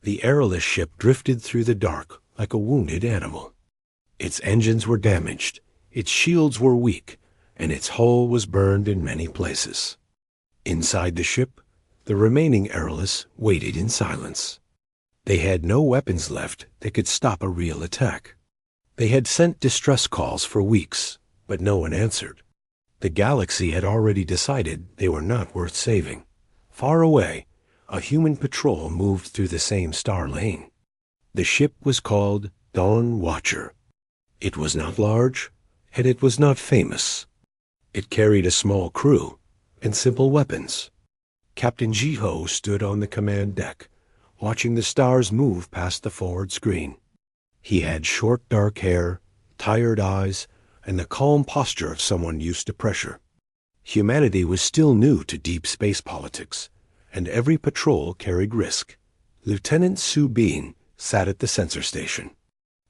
The airless ship drifted through the dark like a wounded animal. Its engines were damaged, its shields were weak, and its hull was burned in many places. Inside the ship, the remaining airless waited in silence. They had no weapons left that could stop a real attack. They had sent distress calls for weeks, but no one answered. The galaxy had already decided they were not worth saving. Far away, a human patrol moved through the same star lane. The ship was called Dawn Watcher. It was not large, and it was not famous. It carried a small crew and simple weapons. Captain Ji-ho stood on the command deck, watching the stars move past the forward screen. He had short dark hair, tired eyes, and the calm posture of someone used to pressure. Humanity was still new to deep space politics, and every patrol carried risk. Lieutenant Su Bin sat at the sensor station.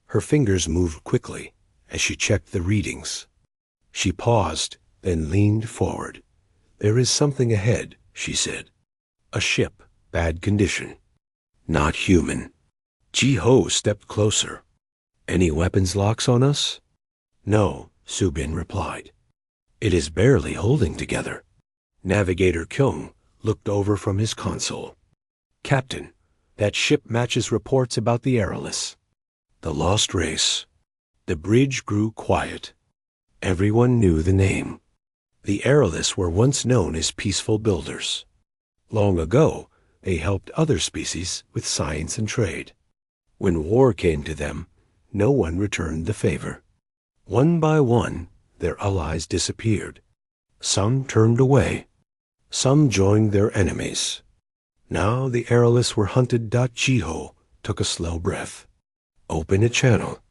Her fingers moved quickly as she checked the readings. She paused, then leaned forward. "There is something ahead," she said. "A ship, bad condition. Not human." Ji-ho stepped closer. "Any weapons locks on us?" "No," Su Bin replied. "It is barely holding together." Navigator Kyung looked over from his console. "Captain, that ship matches reports about the airless." The lost race. The bridge grew quiet. Everyone knew the name. The airless were once known as peaceful builders. Long ago, they helped other species with science and trade. When war came to them, no one returned the favor. One by one, their allies disappeared. Some turned away. Some joined their enemies. Now the airless were hunted. Ji-ho took a slow breath. "Open a channel."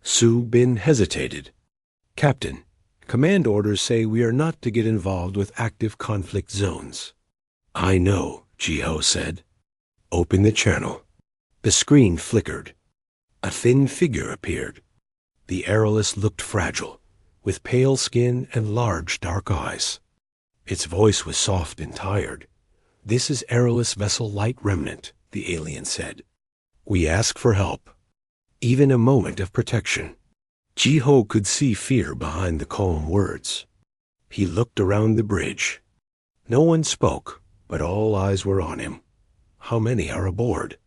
Su Bin hesitated. "Captain, command orders say we are not to get involved with active conflict zones." "I know," Ji-ho said. "Open the channel." The screen flickered. A thin figure appeared. The airless looked fragile, with pale skin and large dark eyes. Its voice was soft and tired. "This is airless vessel Light Remnant," the alien said. "We ask for help. Even a moment of protection." Ji-ho could see fear behind the calm words. He looked around the bridge. No one spoke, but all eyes were on him. "How many are aboard?"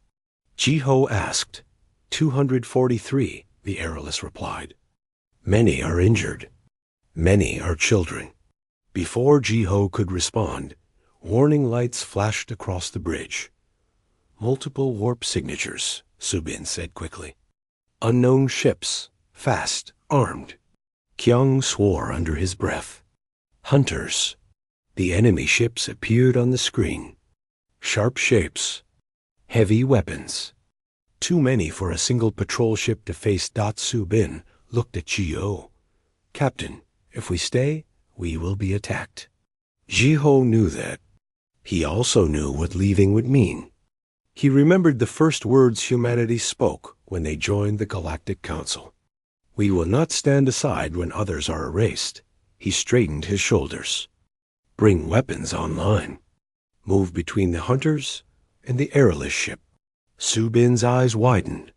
Ji-ho asked. 243, the airless replied. "Many are injured. Many are children." Before Ji-ho could respond, warning lights flashed across the bridge. "Multiple warp signatures," Su Bin said quickly. "Unknown ships, fast, armed." Kyung swore under his breath. "Hunters." The enemy ships appeared on the screen. Sharp shapes. Heavy weapons. Too many for a single patrol ship to face. Su Bin looked at Ji-ho. "Captain, if we stay, we will be attacked." Ji-ho knew that. He also knew what leaving would mean. He remembered the first words humanity spoke when they joined the Galactic Council. "We will not stand aside when others are erased." He straightened his shoulders. "Bring weapons online. Move between the hunters and the airless ship." Su Bin's eyes widened.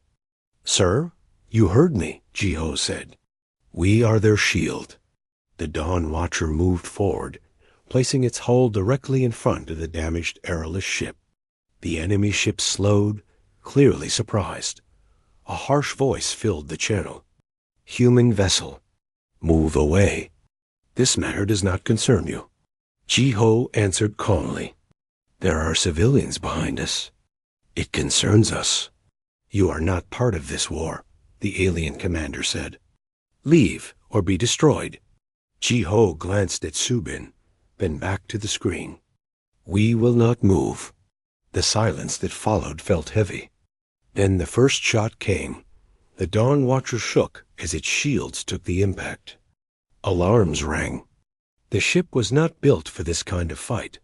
"Sir, you heard me," Ji-ho said. "We are their shield." The Dawn Watcher moved forward, placing its hull directly in front of the damaged airless ship. The enemy ship slowed, clearly surprised. A harsh voice filled the channel. "Human vessel, move away. This matter does not concern you." Ji-ho answered calmly. "There are civilians behind us. It concerns us." "You are not part of this war," the alien commander said. "Leave or be destroyed." Ji-ho glanced at Su Bin, then back to the screen. "We will not move." The silence that followed felt heavy. Then the first shot came. The Dawn Watcher shook as its shields took the impact. Alarms rang. The ship was not built for this kind of fight.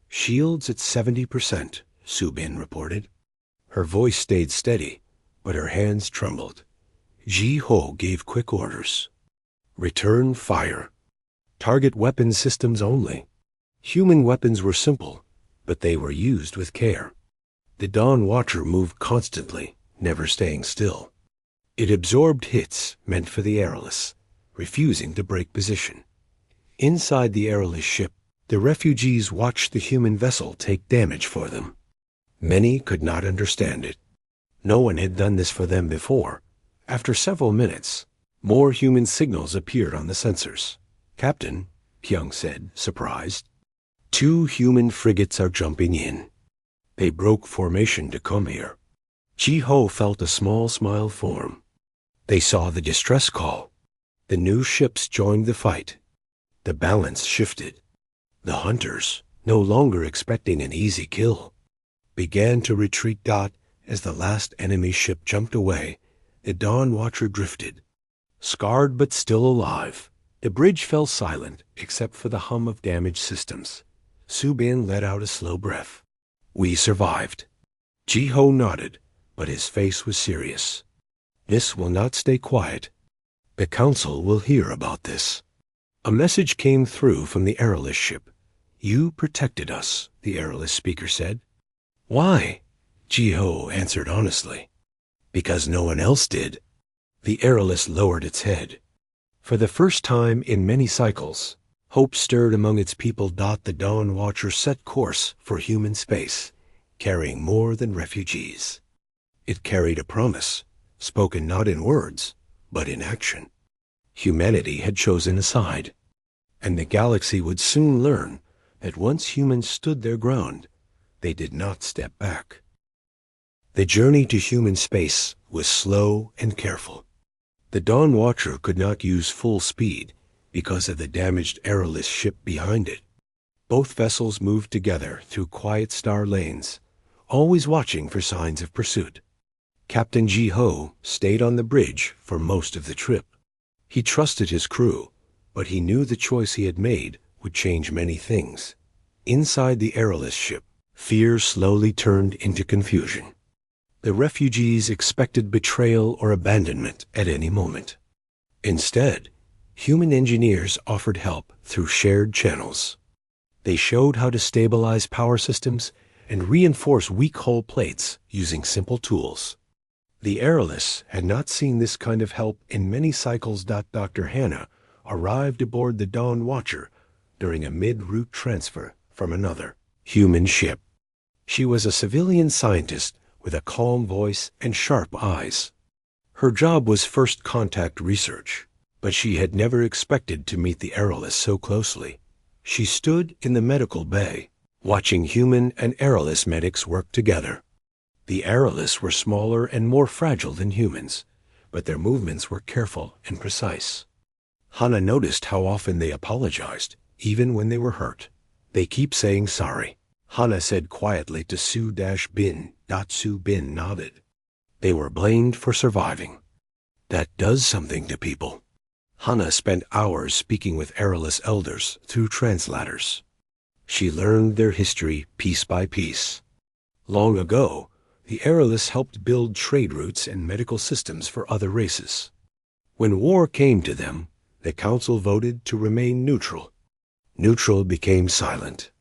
"Shields at 70%, Su Bin reported. Her voice stayed steady, but her hands trembled. Ji-ho gave quick orders. "Return fire. Target weapon systems only." Human weapons were simple, but they were used with care. The Dawn Watcher moved constantly, never staying still. It absorbed hits meant for the airless, refusing to break position. Inside the airless ship, the refugees watched the human vessel take damage for them. Many could not understand it. No one had done this for them before. After several minutes, more human signals appeared on the sensors. "Captain," Pyong said, surprised, "2 human frigates are jumping in. They broke formation to come here." Ji-ho felt a small smile form. They saw the distress call. The new ships joined the fight. The balance shifted. The hunters, no longer expecting an easy kill, began to retreat. As the last enemy ship jumped away, the Dawn Watcher drifted. Scarred but still alive, the bridge fell silent except for the hum of damaged systems. Su-bin let out a slow breath. "We survived." Ji-ho nodded, but his face was serious. "This will not stay quiet. The council will hear about this." A message came through from the airless ship. "You protected us," the airless speaker said. "Why?" Ji-ho answered honestly. "Because no one else did." The airless lowered its head. For the first time in many cycles, hope stirred among its people. The Dawn Watcher set course for human space, carrying more than refugees. It carried a promise, spoken not in words, but in action. Humanity had chosen a side, and the galaxy would soon learn that once humans stood their ground, they did not step back. The journey to human space was slow and careful. The Dawn Watcher could not use full speed because of the damaged airless ship behind it. Both vessels moved together through quiet star lanes, always watching for signs of pursuit. Captain Ji-ho stayed on the bridge for most of the trip. He trusted his crew, but he knew the choice he had made would change many things. Inside the airless ship, fear slowly turned into confusion. The refugees expected betrayal or abandonment at any moment. Instead, human engineers offered help through shared channels. They showed how to stabilize power systems and reinforce weak hull plates using simple tools. The airless had not seen this kind of help in many cycles. Dr. Hannah arrived aboard the Dawn Watcher during a mid-route transfer from another human ship. She was a civilian scientist with a calm voice and sharp eyes. Her job was first contact research, but she had never expected to meet the airless so closely. She stood in the medical bay, watching human and airless medics work together. The airless were smaller and more fragile than humans, but their movements were careful and precise. Hana noticed how often they apologized, even when they were hurt. "They keep saying sorry," Hana said quietly to Su-bin. Su-bin nodded. "They were blamed for surviving. That does something to people." Hana spent hours speaking with airless elders through translators. She learned their history piece by piece. Long ago, the airless helped build trade routes and medical systems for other races. When war came to them, the council voted to remain neutral. Neutral became silent.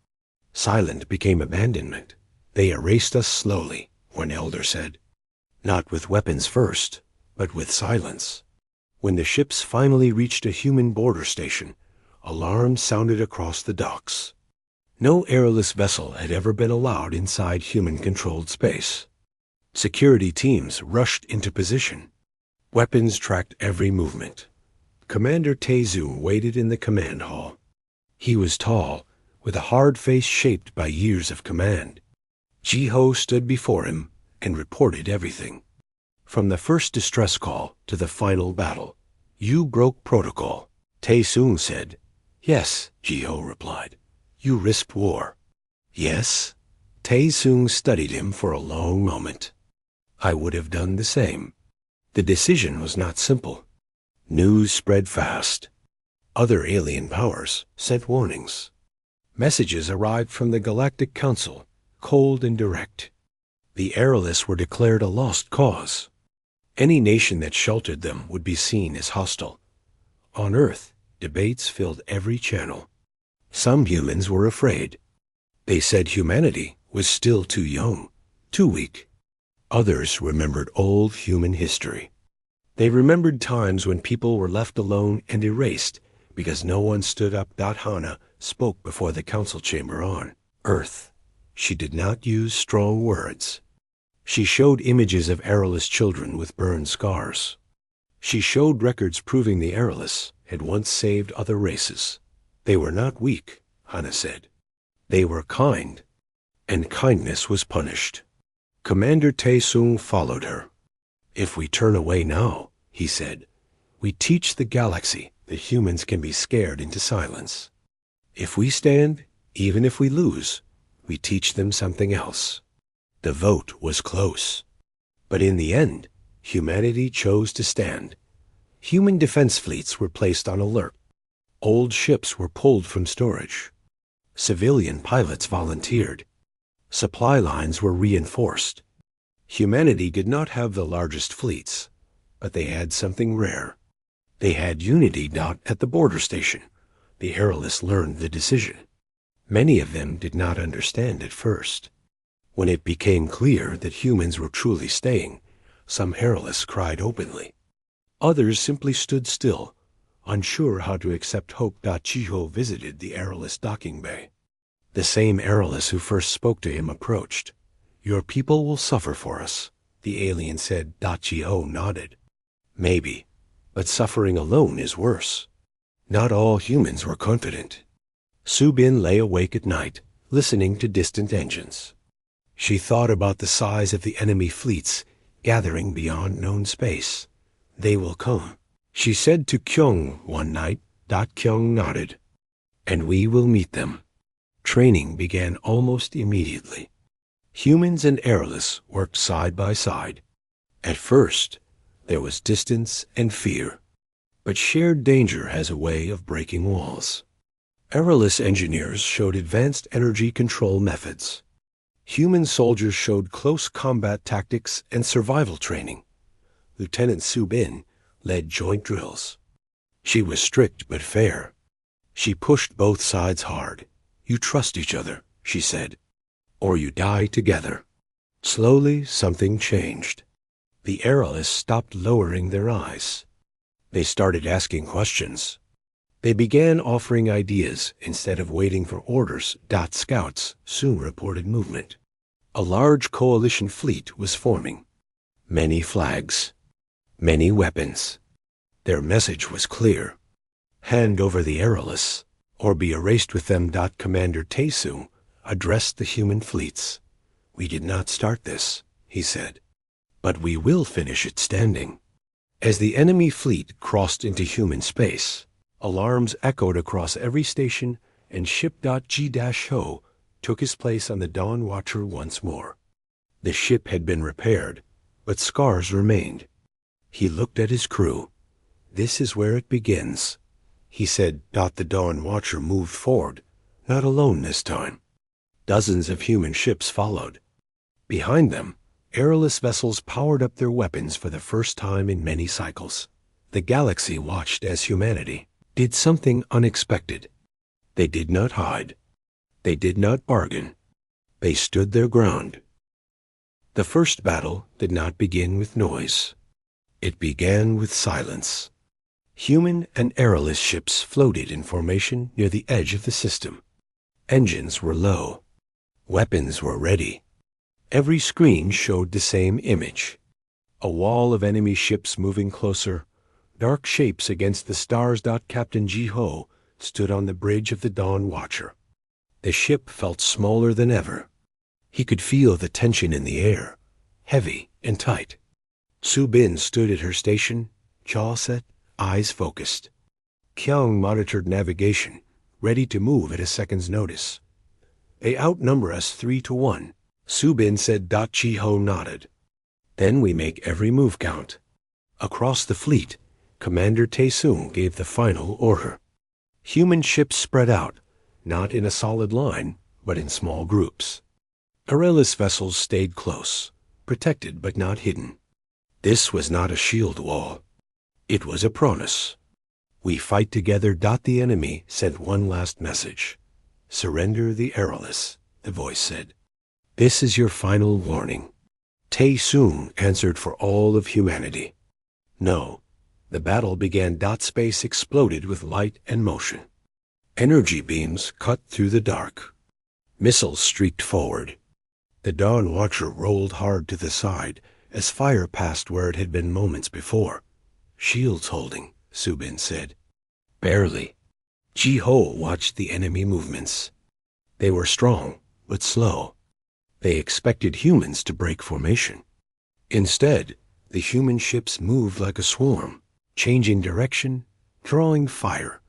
Silent became abandonment. "They erased us slowly," one elder said. "Not with weapons first, but with silence." When the ships finally reached a human border station, alarms sounded across the docks. No airless vessel had ever been allowed inside human-controlled space. Security teams rushed into position. Weapons tracked every movement. Commander Tae-zoon waited in the command hall. He was tall, with a hard face shaped by years of command. Ji-ho stood before him and reported everything. From the first distress call to the final battle, "You broke protocol," Tae-zoon said. "Yes," Ji-ho replied. "You risked war." "Yes?" Tae-zoon studied him for a long moment. "I would have done the same." The decision was not simple. News spread fast. Other alien powers sent warnings. Messages arrived from the Galactic Council, cold and direct. The airless were declared a lost cause. Any nation that sheltered them would be seen as hostile. On Earth, debates filled every channel. Some humans were afraid. They said humanity was still too young. too weak. Others remembered old human history. They remembered times when people were left alone and erased because no one stood up. Hana spoke before the council chamber on Earth. She did not use strong words. She showed images of errorless children with burned scars. She showed records proving the errorless had once saved other races. They were not weak, Hana said. They were kind, and kindness was punished. Commander Taesung followed her. If we turn away now, he said, we teach the galaxy that humans can be scared into silence. If we stand, even if we lose, we teach them something else. The vote was close. But in the end, humanity chose to stand. Human defense fleets were placed on alert. Old ships were pulled from storage. Civilian pilots volunteered. Supply lines were reinforced. Humanity did not have the largest fleets, but they had something rare. They had unity. At the border station, the airless learned the decision. Many of them did not understand at first. When it became clear that humans were truly staying, some airless cried openly. Others simply stood still, unsure how to accept hope. Chiho visited the airless docking bay. The same airless who first spoke to him approached. Your people will suffer for us, the alien said. Chiho nodded. Maybe, but suffering alone is worse. Not all humans were confident. Subin lay awake at night, listening to distant engines. She thought about the size of the enemy fleets gathering beyond known space. They will come, she said to Kyung one night. Kyung nodded. And we will meet them. Training began almost immediately. Humans and airless worked side by side. At first, there was distance and fear. But shared danger has a way of breaking walls. Airless engineers showed advanced energy control methods. Human soldiers showed close combat tactics and survival training. Lieutenant Subin led joint drills. She was strict but fair. She pushed both sides hard. You trust each other, she said, or you die together. Slowly, something changed. The airless stopped lowering their eyes. They started asking questions. They began offering ideas instead of waiting for orders. Scouts soon reported movement. A large coalition fleet was forming. Many flags. Many weapons. Their message was clear. Hand over the airless, or be erased with them. Commander Taesung addressed the human fleets. We did not start this, he said, but we will finish it standing. As the enemy fleet crossed into human space, alarms echoed across every station, and ship G-Ho took his place on the Dawn Watcher once more. The ship had been repaired, but scars remained. He looked at his crew. This is where it begins, he said. The Dawn Watcher moved forward, not alone this time. Dozens of human ships followed. Behind them, airless vessels powered up their weapons for the first time in many cycles. The galaxy watched as humanity did something unexpected. They did not hide. They did not bargain. They stood their ground. The first battle did not begin with noise. It began with silence. Human and airless ships floated in formation near the edge of the system. Engines were low. Weapons were ready. Every screen showed the same image. A wall of enemy ships moving closer, dark shapes against the stars. Captain Ji-Ho stood on the bridge of the Dawn Watcher. The ship felt smaller than ever. He could feel the tension in the air, heavy and tight. Subin stood at her station, jaw set, eyes focused. Kyung monitored navigation, ready to move at a second's notice. They outnumber us 3-1, Subin said. Ji-Ho nodded. Then we make every move count. Across the fleet, Commander Taesung gave the final order. Human ships spread out, not in a solid line, but in small groups. Airless vessels stayed close, protected but not hidden. This was not a shield wall. It was a promise. We fight together. The enemy sent one last message. Surrender the airless, the voice said. This is your final warning. Tae-Sung answered for all of humanity. No. The battle began. Space exploded with light and motion. Energy beams cut through the dark. Missiles streaked forward. The Dawn Watcher rolled hard to the side as fire passed where it had been moments before. Shields holding, Subin said. Barely. Ji-Ho watched the enemy movements. They were strong, but slow. They expected humans to break formation. Instead, the human ships moved like a swarm, changing direction, drawing fire,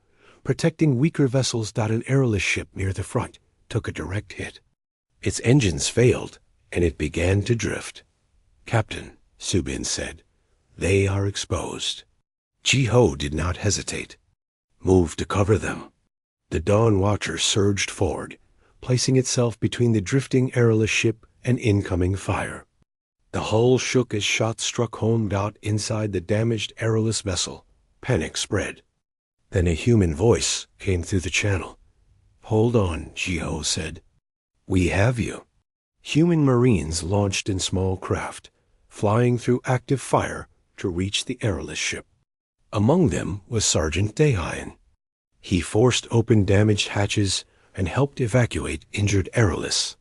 protecting weaker vessels. An airless ship near the front took a direct hit. Its engines failed, and it began to drift. Captain, Subin said, they are exposed. Ji-Ho did not hesitate. Move to cover them. The Dawn Watcher surged forward, placing itself between the drifting airless ship and incoming fire. The hull shook as shots struck home. Inside the damaged airless vessel, panic spread. Then a human voice came through the channel. Hold on, Ji-Ho said. We have you. Human Marines launched in small craft, flying through active fire to reach the airless ship. Among them was Sergeant Daehyun. He forced open damaged hatches and helped evacuate injured airless,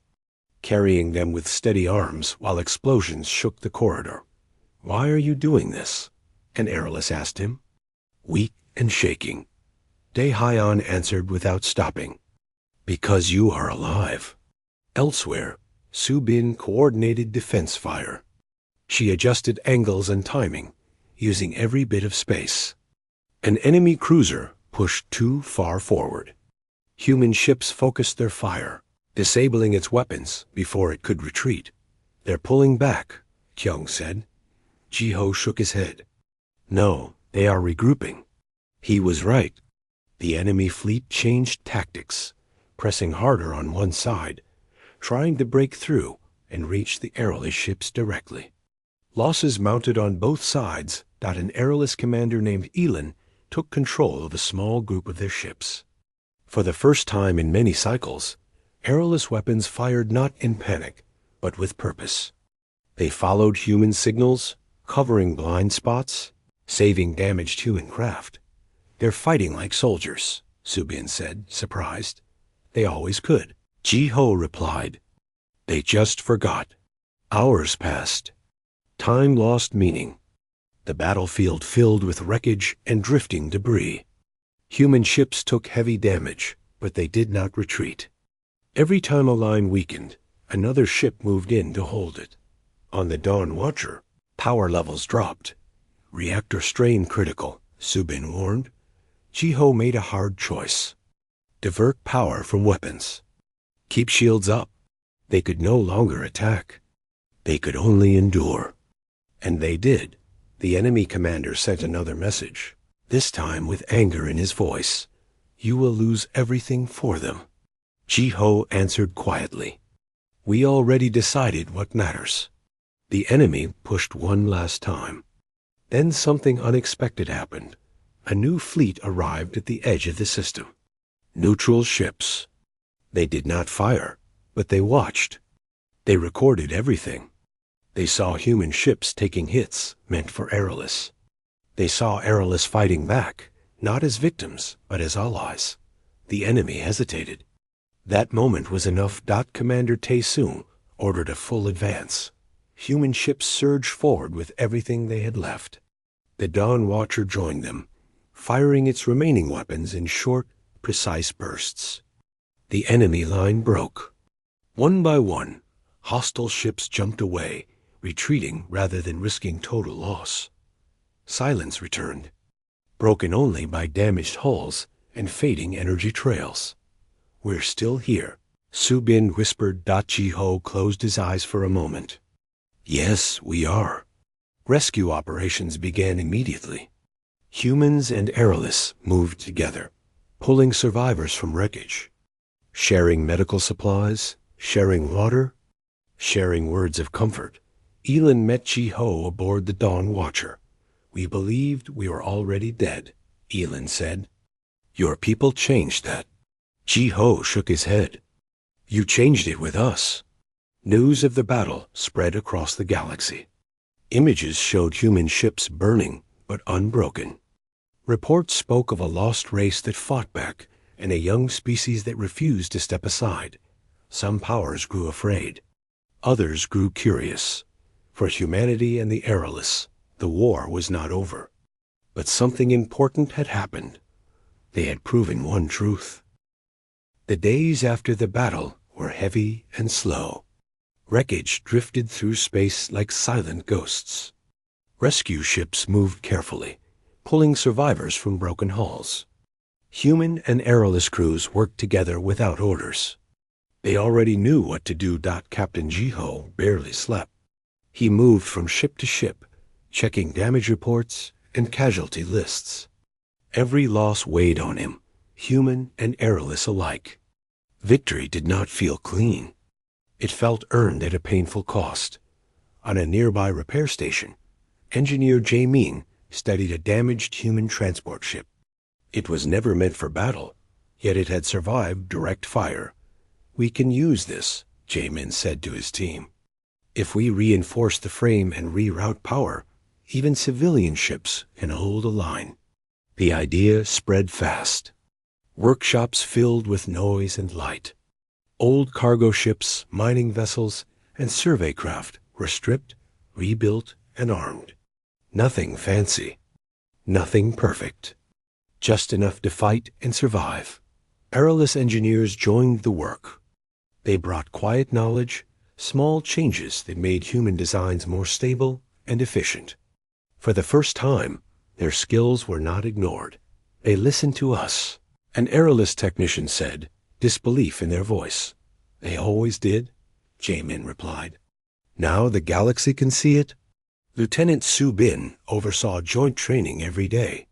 carrying them with steady arms while explosions shook the corridor. Why are you doing this? An airless asked him. Weak and shaking. Daehyun answered without stopping. Because you are alive. Elsewhere, Subin coordinated defense fire. She adjusted angles and timing, using every bit of space. An enemy cruiser pushed too far forward. Human ships focused their fire, disabling its weapons before it could retreat. They're pulling back, Kyung said. Ji-Ho shook his head. No, they are regrouping. He was right. The enemy fleet changed tactics, pressing harder on one side, trying to break through and reach the airless ships directly. Losses mounted on both sides. An airless commander named Elin took control of a small group of their ships. For the first time in many cycles, airless weapons fired not in panic, but with purpose. They followed human signals, covering blind spots, saving damaged human craft. They're fighting like soldiers, Subin said, surprised. They always could. Ji-Ho replied. They just forgot. Hours passed. Time lost meaning. The battlefield filled with wreckage and drifting debris. Human ships took heavy damage, but they did not retreat. Every time a line weakened, another ship moved in to hold it. On the Dawn Watcher, power levels dropped. Reactor strain critical, Subin warned. Ji-Ho made a hard choice. Divert power from weapons. Keep shields up. They could no longer attack. They could only endure. And they did. The enemy commander sent another message, this time with anger in his voice. You will lose everything for them. Ji-Ho answered quietly. We already decided what matters. The enemy pushed one last time. Then something unexpected happened. A new fleet arrived at the edge of the system. Neutral ships. They did not fire, but they watched. They recorded everything. They saw human ships taking hits meant for airless. They saw airless fighting back, not as victims, but as allies. The enemy hesitated. That moment was enough. Commander Tae-Sung ordered a full advance. Human ships surged forward with everything they had left. The Dawn Watcher joined them, firing its remaining weapons in short, precise bursts. The enemy line broke. One by one, hostile ships jumped away, retreating rather than risking total loss. Silence returned, broken only by damaged hulls and fading energy trails. We're still here, Subin whispered. Ji-Ho closed his eyes for a moment. Yes, we are. Rescue operations began immediately. Humans and airless moved together, pulling survivors from wreckage, sharing medical supplies, sharing water, sharing words of comfort. Elin met Ji-Ho aboard the Dawn Watcher. We believed we were already dead, Elin said. Your people changed that. Ji-Ho shook his head. You changed it with us. News of the battle spread across the galaxy. Images showed human ships burning, but unbroken. Reports spoke of a lost race that fought back, and a young species that refused to step aside. Some powers grew afraid. Others grew curious. For humanity and the airless, the war was not over. But something important had happened. They had proven one truth. The days after the battle were heavy and slow. Wreckage drifted through space like silent ghosts. Rescue ships moved carefully, pulling survivors from broken hulls. Human and airless crews worked together without orders. They already knew what to do. Captain Jiho barely slept. He moved from ship to ship, checking damage reports and casualty lists. Every loss weighed on him, human and airless alike. Victory did not feel clean. It felt earned at a painful cost. On a nearby repair station, engineer Jae Ming studied a damaged human transport ship. It was never meant for battle, yet it had survived direct fire. "We can use this," Jae Min said to his team. "If we reinforce the frame and reroute power, even civilian ships can hold a line." The idea spread fast. Workshops filled with noise and light. Old cargo ships, mining vessels, and survey craft were stripped, rebuilt, and armed. Nothing fancy. Nothing perfect. Just enough to fight and survive. Perilous engineers joined the work. They brought quiet knowledge, small changes that made human designs more stable and efficient. For the first time, their skills were not ignored. "They listened to us," an airless technician said, disbelief in their voice. "They always did," Jae Min replied. "Now the galaxy can see it." Lieutenant Su Bin oversaw joint training every day.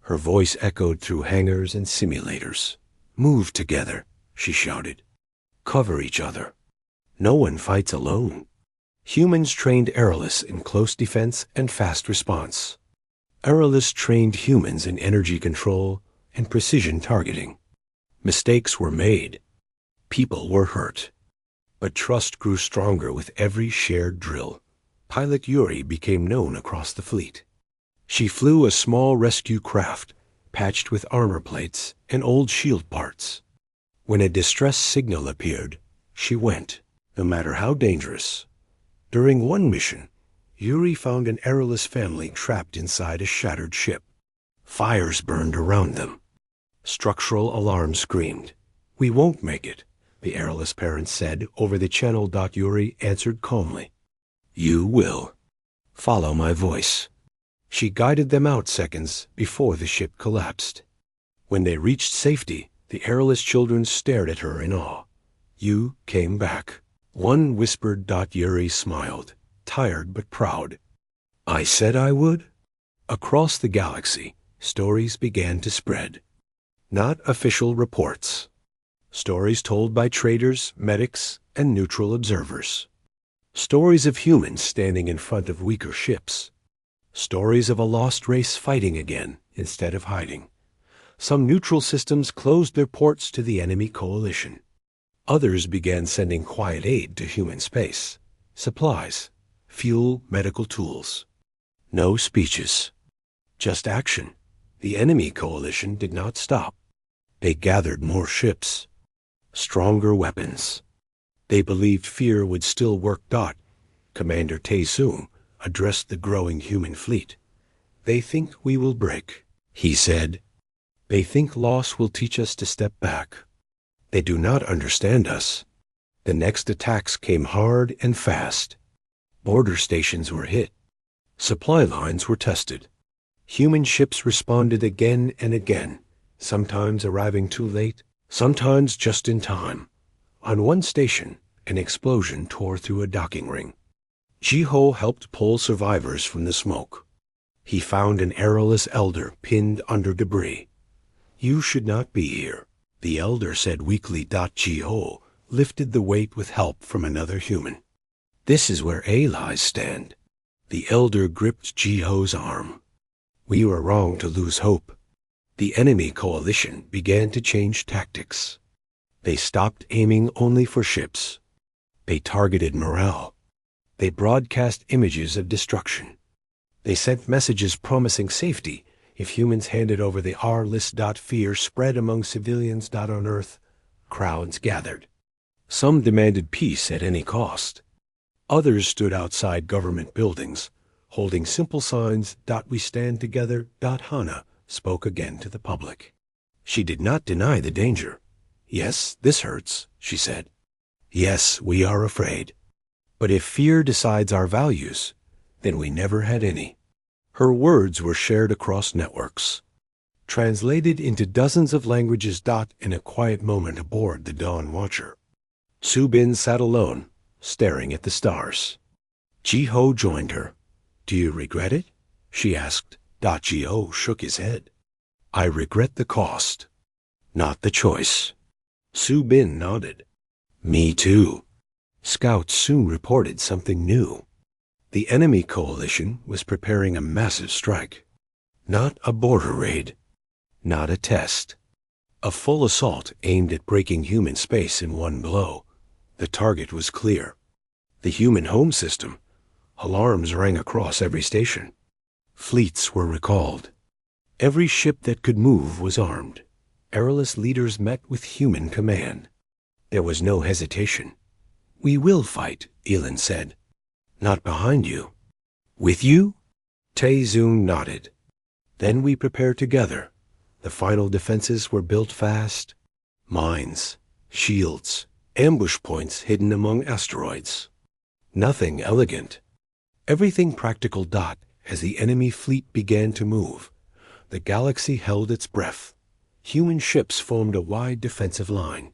Her voice echoed through hangars and simulators. "Move together," she shouted. "Cover each other. No one fights alone." Humans trained airless in close defense and fast response. Airless trained humans in energy control and precision targeting. Mistakes were made. People were hurt. But trust grew stronger with every shared drill. Pilot Yuri became known across the fleet. She flew a small rescue craft, patched with armor plates and old shield parts. When a distress signal appeared, she went, no matter how dangerous. During one mission, Yuri found an airless family trapped inside a shattered ship. Fires burned around them. Structural alarms screamed. "We won't make it," the airless parents said over the channel. Yuri answered calmly. "You will. Follow my voice." She guided them out seconds before the ship collapsed. When they reached safety, the airless children stared at her in awe. "You came back." One whispered. Yuri smiled, tired but proud. "I said I would." Across the galaxy, stories began to spread. Not official reports. Stories told by traders, medics, and neutral observers. Stories of humans standing in front of weaker ships. Stories of a lost race fighting again instead of hiding. Some neutral systems closed their ports to the enemy coalition. Others began sending quiet aid to human space. Supplies, fuel, medical tools. No speeches. Just action. The enemy coalition did not stop. They gathered more ships. Stronger weapons. They believed fear would still work. Commander Tae-sung addressed the growing human fleet. "They think we will break," he said. "They think loss will teach us to step back. They do not understand us." The next attacks came hard and fast. Border stations were hit. Supply lines were tested. Human ships responded again and again, sometimes arriving too late, sometimes just in time. On one station, an explosion tore through a docking ring. Jiho helped pull survivors from the smoke. He found an airless elder pinned under debris. "You should not be here," the elder said weakly. Jiho lifted the weight with help from another human. "This is where allies stand." The elder gripped Jiho's arm. "We were wrong to lose hope." The enemy coalition began to change tactics. They stopped aiming only for ships. They targeted morale. They broadcast images of destruction. They sent messages promising safety if humans handed over the R-list. Fear spread among civilians. On Earth, crowds gathered. Some demanded peace at any cost. Others stood outside government buildings, holding simple signs. We stand together. Hana spoke again to the public. She did not deny the danger. Yes, this hurts, she said. Yes, we are afraid. But if fear decides our values, then we never had any. Her words were shared across networks, translated into dozens of languages. In a quiet moment aboard the Dawn Watcher, Su-bin sat alone, staring at the stars. Ji-ho joined her. Do you regret it? She asked. Ji-ho shook his head. I regret the cost, not the choice. Su-bin nodded. Me too. Scouts soon reported something new. The enemy coalition was preparing a massive strike. Not a border raid. Not a test. A full assault aimed at breaking human space in one blow. The target was clear. The human home system. Alarms rang across every station. Fleets were recalled. Every ship that could move was armed. Airless leaders met with human command. There was no hesitation. We will fight, Elin said. Not behind you. With you? Tae-zoon nodded. Then we prepared together. The final defenses were built fast. Mines, shields, ambush points hidden among asteroids. Nothing elegant. Everything practical. As the enemy fleet began to move, the galaxy held its breath. Human ships formed a wide defensive line.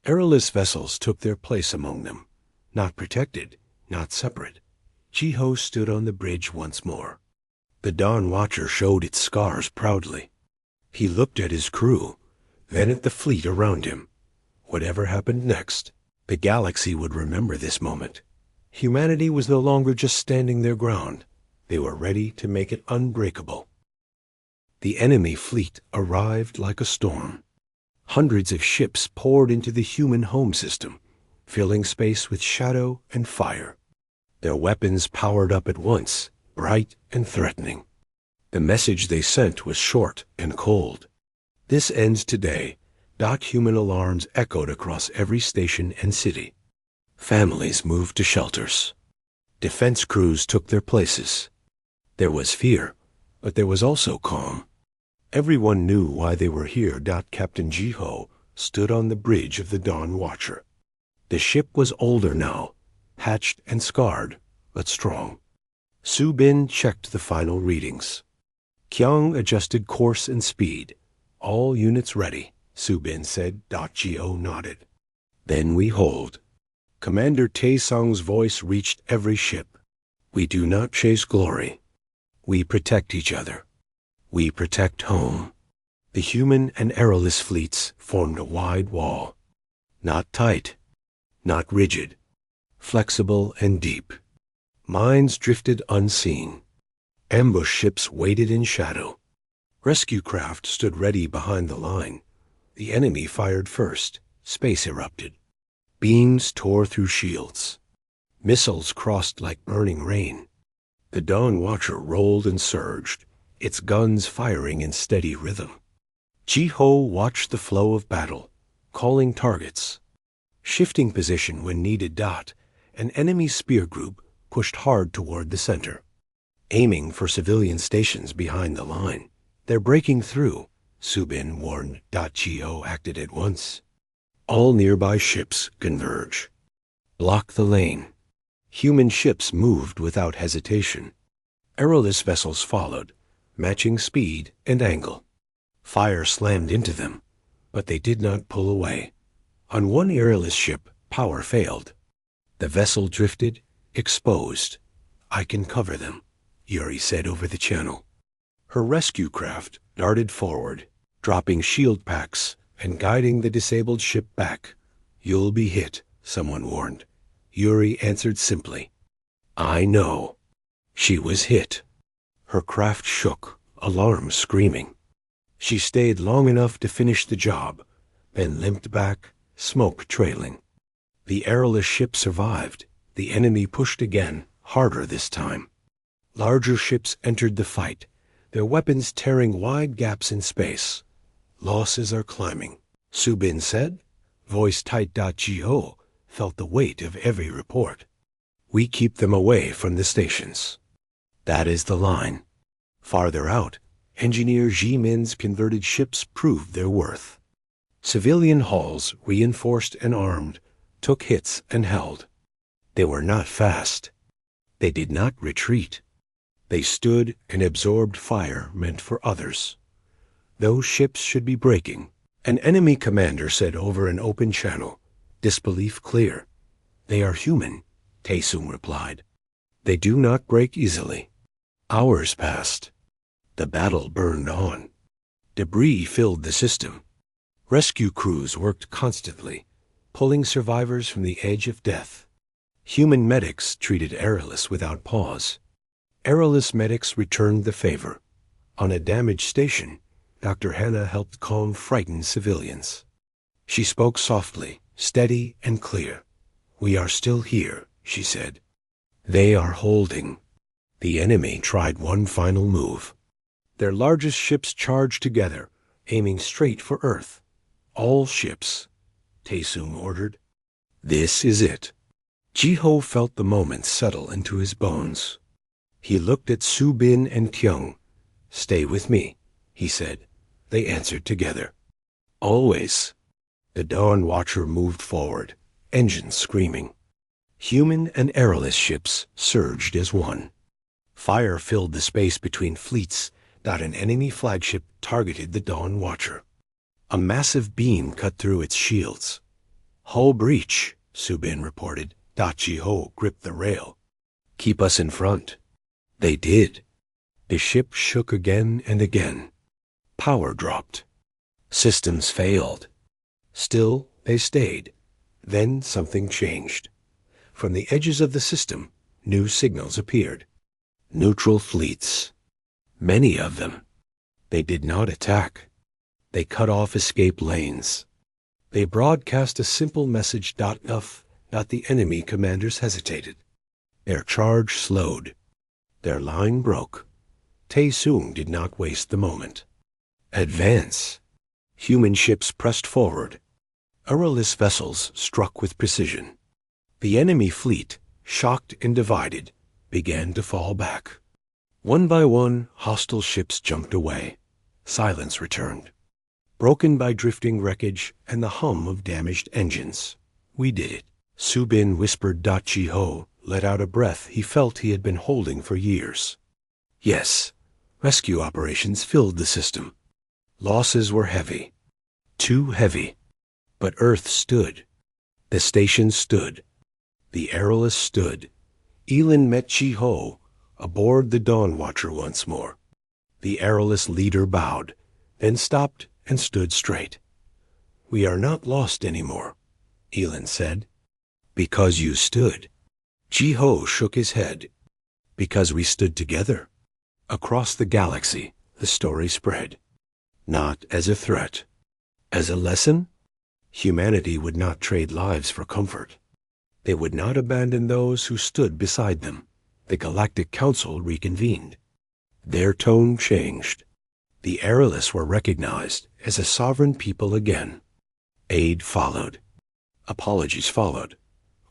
Airless vessels took their place among them. Not protected, not separate. Ji-ho stood on the bridge once more. The Dawn Watcher showed its scars proudly. He looked at his crew, then at the fleet around him. Whatever happened next, the galaxy would remember this moment. Humanity was no longer just standing their ground. They were ready to make it unbreakable. The enemy fleet arrived like a storm. Hundreds of ships poured into the human home system, filling space with shadow and fire. Their weapons powered up at once, bright and threatening. The message they sent was short and cold. This ends today. Human alarms echoed across every station and city. Families moved to shelters. Defense crews took their places. There was fear, but there was also calm. Everyone knew why they were here. Captain Ji-ho stood on the bridge of the Dawn Watcher. The ship was older now, patched and scarred, but strong. Su-bin checked the final readings. Kyung adjusted course and speed. All units ready, Su-bin said. Ji-ho nodded. Then we hold. Commander Tae-sung's voice reached every ship. We do not chase glory. We protect each other. We protect home. The human and airless fleets formed a wide wall. Not tight, not rigid, flexible and deep. Mines drifted unseen. Ambush ships waited in shadow. Rescue craft stood ready behind the line. The enemy fired first. Space erupted. Beams tore through shields. Missiles crossed like burning rain. The Dawn Watcher rolled and surged, its guns firing in steady rhythm. Ji-ho watched the flow of battle, calling targets. Shifting position when needed. An enemy spear group pushed hard toward the center, aiming for civilian stations behind the line. They're breaking through, Su-bin warned. Ji-ho acted at once. All nearby ships converge. Block the lane. Human ships moved without hesitation. Airless vessels followed, matching speed and angle. Fire slammed into them, but they did not pull away. On one airless ship, power failed. The vessel drifted, exposed. I can cover them, Yuri said over the channel. Her rescue craft darted forward, dropping shield packs and guiding the disabled ship back. You'll be hit, someone warned. Yuri answered simply. I know. She was hit. Her craft shook, alarms screaming. She stayed long enough to finish the job, then limped back, smoke trailing. The airless ship survived. The enemy pushed again, harder this time. Larger ships entered the fight, their weapons tearing wide gaps in space. Losses are climbing, Subin said. Voice tight. Jiho felt the weight of every report. We keep them away from the stations. That is the line. Farther out, engineer Jimin's converted ships proved their worth. Civilian hulls, reinforced and armed, took hits and held. They were not fast. They did not retreat. They stood and absorbed fire meant for others. Those ships should be breaking, an enemy commander said over an open channel, disbelief clear. They are human, Taesung replied. They do not break easily. Hours passed. The battle burned on. Debris filled the system. Rescue crews worked constantly, pulling survivors from the edge of death. Human medics treated airless without pause. Airless medics returned the favor. On a damaged station, Dr. Hannah helped calm frightened civilians. She spoke softly, steady and clear. We are still here, she said. They are holding. The enemy tried one final move. Their largest ships charged together, aiming straight for Earth. All ships, Taesung ordered. This is it. Jiho felt the moment settle into his bones. He looked at Subin and Kyung. Stay with me, he said. They answered together. Always. The Dawn Watcher moved forward, engines screaming. Human and airless ships surged as one. Fire filled the space between fleets. An enemy flagship targeted the Dawn Watcher. A massive beam cut through its shields. Hull breach, Subin reported. Jiho gripped the rail. Keep us in front. They did. The ship shook again and again. Power dropped. Systems failed. Still, they stayed. Then something changed. From the edges of the system, new signals appeared. Neutral fleets. Many of them. They did not attack. They cut off escape lanes. They broadcast a simple message. Enough. The enemy commanders hesitated. Their charge slowed. Their line broke. Taesung did not waste the moment. Advance. Human ships pressed forward. Airless vessels struck with precision. The enemy fleet, shocked and divided, began to fall back. One by one, hostile ships jumped away. Silence returned, broken by drifting wreckage and the hum of damaged engines. We did it. Subin whispered. Jiho let out a breath he felt he had been holding for years. Yes, rescue operations filled the system. Losses were heavy. Too heavy. But Earth stood. The station stood. The airless stood. Elin met Jiho aboard the Dawn Watcher once more. The airless leader bowed, then stopped and stood straight. We are not lost anymore, Elin said. Because you stood. Jiho shook his head. Because we stood together. Across the galaxy, the story spread. Not as a threat. As a lesson, humanity would not trade lives for comfort. They would not abandon those who stood beside them. The Galactic Council reconvened. Their tone changed. The airless were recognized as a sovereign people again. Aid followed. Apologies followed.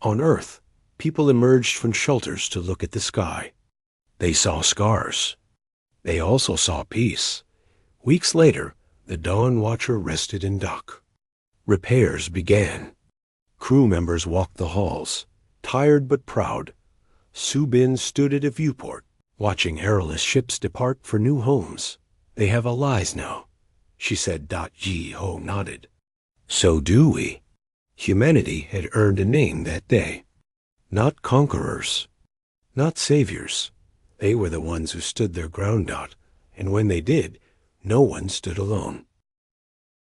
On Earth, people emerged from shelters to look at the sky. They saw scars. They also saw peace. Weeks later, the Dawn Watcher rested in dock. Repairs began. Crew members walked the halls, tired but proud. Subin stood at a viewport, watching airless ships depart for new homes. They have allies now, she said. Jiho nodded. So do we. Humanity had earned a name that day. Not conquerors, not saviors. They were the ones who stood their ground. And when they did, no one stood alone.